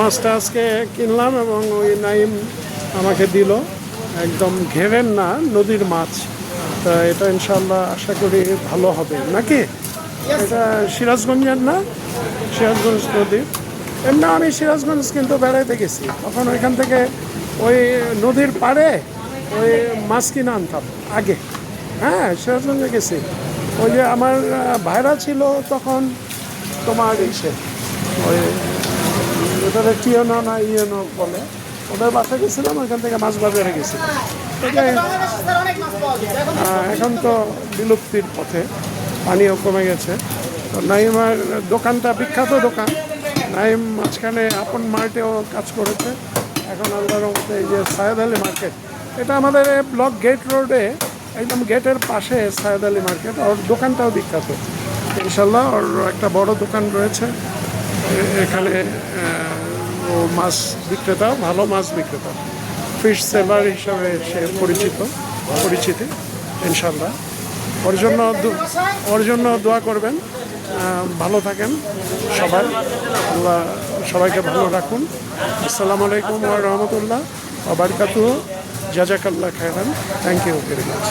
মাছটা আজকে কিনলাম এবং ওই নাইম আমাকে দিল, একদম ঘেরেন না, নদীর মাছ। তা এটা ইনশাল্লাহ আশা করি ভালো হবে নাকি। এটা সিরাজগঞ্জের না, সিরাজগঞ্জ নদী। এমনি আমি সিরাজগঞ্জ কিন্তু বেড়াইতে গেছি, তখন ওইখান থেকে ওই নদীর পাড়ে ওই মাছ কিনে আনতাম আগে। হ্যাঁ, সিরাজগঞ্জে গেছি। ওই যে আমার ভাইরা ছিল তখন তোমার ইসে, ওই ওটাতে টিএনও না ইএনও বলে, ওদের বাসা গেছিলাম, ওইখান থেকে মাছ বাজারে গেছিলাম। এখন তো বিলুপ্তির পথে, পানিও কমে গেছে। তো নাইমার দোকানটা বিখ্যাত দোকান। নাইম মাঝখানে আপন মার্টেও কাজ করেছে। এখন আল্লাহর রহমতে এই যে সায়েদ আলী মার্কেট, এটা আমাদের ব্লক গেট রোডে একদম গেটের পাশে সায়েদ আলী মার্কেট। ওর দোকানটাও বিখ্যাত ইনশাল্লাহ। ওর একটা বড় দোকান রয়েছে এখানে। ও মাছ বিক্রেতা, ভালো মাছ বিক্রেতা, ফিশ সেলার হিসাবে সে পরিচিতি ইনশাল্লাহ। ওর জন্য দোয়া করবেন। ভালো থাকেন সবাই, আল্লাহ সবাইকে ভালো রাখুন। আসসালামু আলাইকুম ওয়া রাহমাতুল্লাহ ওয়া বারাকাতুহু। জাযাকাল্লাহ খায়রান। Thank you very much.